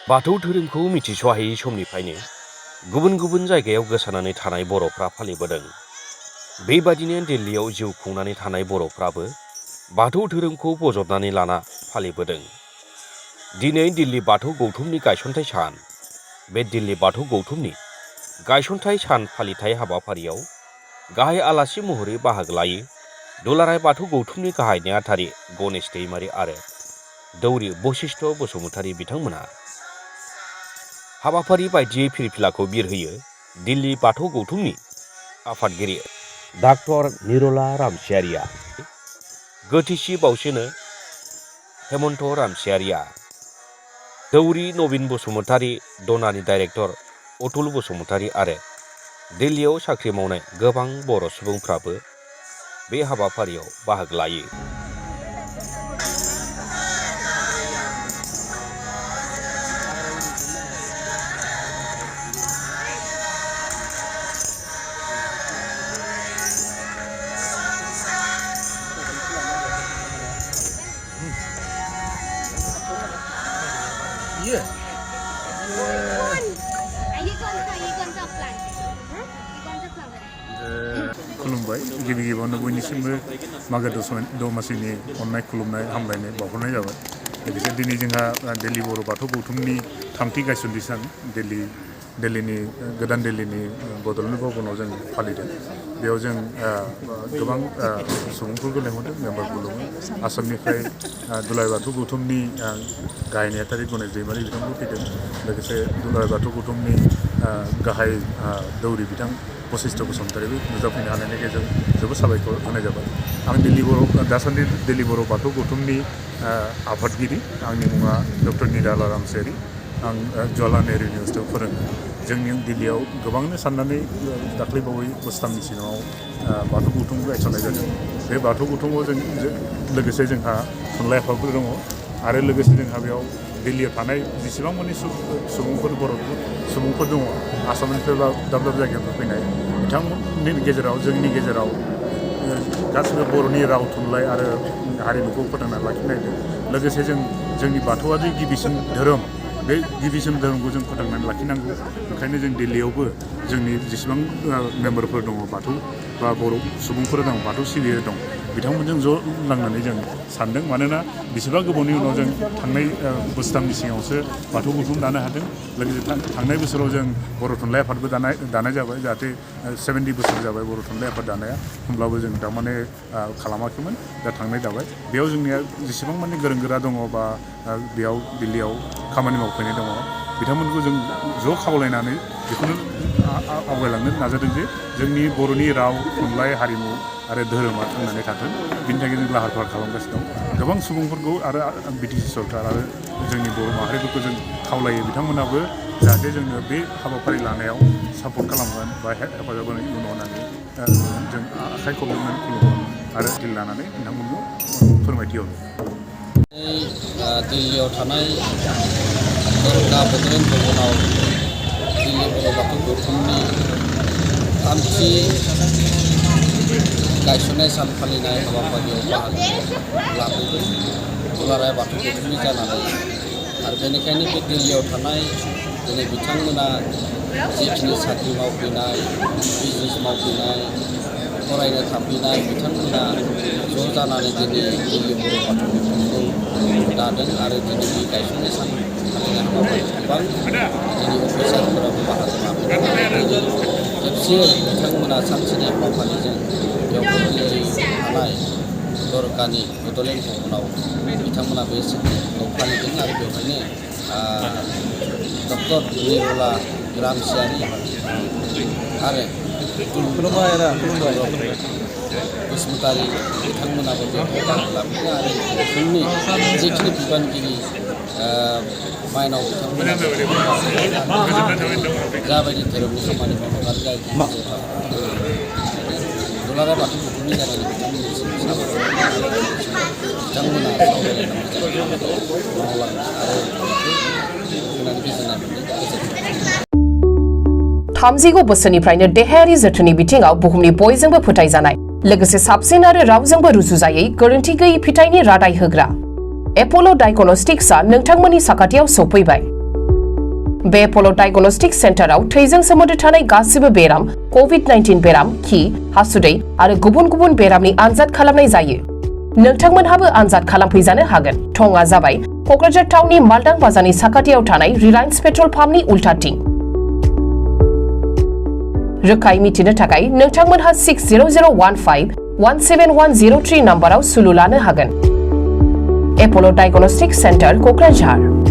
बाथौ धोरोमखौ मिथिस'हायै समनिफ्रायनो गुबुन गुबुन जायगायाव गोसारनानै थानाय बर'फ्रा फालिबोदों। बेबादिनो दिल्लीयाव जिउ खुंनानै थानाय बर'फ्राबो बाथौ धोरोमखौ बजबनानै लाना फालिबोदों। दिनै दिल्ली बाथौ गौथुमनि गायसनथाइ सान। बे दिल्ली बाथौ गौथुमनि गायसनथाइ सान फालिथाय हाबाफारियाव गाहाय आलासि महरै बाहागो लायो दुलाराय बाथौ गौथुमनि गाहाय नेहाथारि गणेश दैमारी आरो दौरि बशिष्ठ बसुमतारी बिथांमोना। हाबाफारि बायदियै फिरफिलाखौ बिरहोयो दिल्ली बाथौ गौथुमनि आफादगिरि डाक्टर निरला रामसियारिया, गोथैसि बावैसोनो हेमन्त रामसियारिया, दौरि नबिन बसुमतारी, दनानि डाइरेक्टर अतुल बसुमतारी आरो दिल्लीयाव साख्रि मावनाय गोबां बर' सुबुंफ्राबो बे हाबाफारियाव बाहागो लायो। खुलुमबाय। गिबि गिबियावनो बयनिसिमबो मागो दमासिनि अननाय खुलुमनाय हामलायनाय बावहरनाय जाबाय। लोगोसे दिनै जोंहा दिल्ली बर' बाथौ गौथुमनि थामथि गायसनथि सान दिल्लीनि गोदान दिल्लीनि बड'लेण्ड भवनाव जों फालिदों। बेयाव जों गोबां सुबुंफोरखौ लेंहरदों, मेम्बारफोर दङ। आसामनिफ्राय दुलाराय बाथौ गौथुमनि गाहाय नेहाथारि गणेश दैमारी बिथांखौ फैदों। लोगोसे दुलाराय बाथौ गौथुमनि गाहाय दौरि बिथां बशिष्ठ बसुमतारीबो नुजाफैनो हानायनि गेजेरजों जोबोद साबायखर होनाय जाबाय। आं दासान्दि दिल्ली बर' बाथौ गौथुमनि आफादगिरि। आंनि मुङा डक्टर निराला रामसियारि। आं जवाहरलाल नेहरू इउनिभारसिटियाव फोरोङो। जोंनि दिल्लीयाव गोबांनो साननानै दाख्लैबावै बोसोरथामनि सिगाङाव बाथौ गौथुम गायसननाय जादों। बे बाथौ गौथुमाव लोगोसे जोंहा थुनलाइ आफादफोर दङ आरो लोगोसे जोंहा बेयाव दिल्लीयाव थानाय जेसेबां मानि सुबुंफोर बर' सुबुंफोर दङ, आसामनिफ्राय बा दाब दाब जायगानिफ्राय फैनाय बिथांमोननि गेजेराव जोंनि गेजेराव गासिबो बर'नि राव थुनलाइ आरो हारिमुखौ फोथांना लाखिनायजों लोगोसे जोंनि बाथौआदि गिबिसिन धोरोम, बे गिबिसिन धोरोमखौ जों फोथांनानै लाखिनांगौ। ओंखायनो जों दिल्लीयावबो जोंनि जेसेबां मेम्बारफोर दङ, बाथौ बा बर' सुबुंफोर दं, बाथौ सिबियारि दं, बिथांमोनजों ज' नांनानै जों सानदों। मानोना बेसेबा गोबावनि उनाव जों थांनाय बोसोरथामनि सिगाङावसो बाथौ गौथुम दानो हादों। लोगोसे थांनाय बोसोराव जों बर' थुनलाइ आफादबो दानाय जाबाय। जाहाथे 70 बोसोर जाबाय बर' थुनलाइ आफाद दानाया, होमब्लाबो जों थारमाने खालामाखैमोन। दा थांनाय जाबाय। बेयाव जोंनिया जेसेबां मानि गोरों गोरा दङ बा बेयाव दिल्लीयाव खामानि मावफैनाय दङ, बिथांमोनखौ जों ज' खावलायनानै बेखौनो आवगायलांनो नाजादों जे जोंनि बर'नि राव, थुनलाइ, हारिमु आरो धोरोमा थांनानै थाथों। बिनि थाखाय जों लाहार फाहार खालामगासिनो दं। गोबां सुबुंफोरखौ आरो BTC सरकार आरो जोंनि बर' माहारिफोरखौ जों खावलायो बिथांमोनाबो जाहाथे जोंनो बे हाबाफारि लानायाव सापर्ट खालामगोन बा हेफाजाब होनायनि उनाव होनानै जों आखाइ खबजोबनानै खुलुमगोन आरो दिल लानानै बिथांमोनखौ फोरमायथि होगोन। दिल्लीयाव थानाय दरगा बड'लेण्ड भवनाव दिल्ली बर' बाथौ गौथुमनि थामथि गायसननाय सान फालिनाय हाबाफारियाव बाहागो लाफैदों दुलाराय बाथौ गौथुमनि जानानै। आरो बेनिखायनो बे दिल्लीयाव थानाय दिनै बिथांमोना जिखिनि साख्रि मावफैनाय, बिजनेस मावफैनाय, फरायनो थाफैनाय बिथांमोना ज' जानानै दिनै दिल्ली बर' बाथौ गौथुमखौ दादों। आरो दिनै बे गायसननाय सान फालिनाय हाबाफारियाव गोबां दिनै अफिसारफोराबो बाहागो लाफैदों। खेबसे बिथांमोना सानसेनि हाबाफारिजों बेयावबो दिल्ली थानाय दरगानि बड'लेण्ड भवनाव बिथांमोना बे सानखौ फालिदों। आरो बेवहायनो डक्टर निरला रामसियारि आरो बसुमतारी बिथांमोनाबो बेवहाय बाहागो लाफैदों। आरो जोंनि जिखिनि बिबानगिरि माइनाव बिथांमोना जाबायदि धोरोमनि खामानि मावदों आरो जायखि दुलाराय बाथौ गौथुमनि जानानै बिथांमोननिसिम साबायखर बिथांमोना सावरायलायनानै मावलाङो आरो होनानै गोजोननाय मोनदों। गोजोनथों। 30 बोसोरनिफ्रायनो देहायारि जोथोननि बिथिङाव बुहुमनि बयजोंबो फोथायजानाय, लोगोसे साबसिन आरो रावजोंबो रुजुजायै गोरोन्थि गैयै फिथाइनि रादाय होग्रा एप'ल' डायग्नोस्टिक्सआ नोंथांमोननि साखाथियाव सौफैबाय। बे एप'ल' डायग्नोस्टिक सेन्टाराव थैजों सोमोन्दो थानाय गासिबो बेराम, COVID-19 बेराम, खि, हासुदै आरो गुबुन गुबुन बेरामनि आनजाद खालामनाय जायो। नोंथांमोनहाबो आनजाद खालामफैजानो हागोन। थंआ जाबाय क'क्राझार टाउननि मालदां बाजारनि साखाथियाव थानाय रिलायन्स पेट्रल पाम्पनि उल्टाथिं। रोखायै मिथिनो थाखाय नोंथांमोनहा 60015-17103 नाम्बाराव सुलु लानो हागोन। एप'ल' डायग्नोस्टिक सेन्टार क'क्राझार।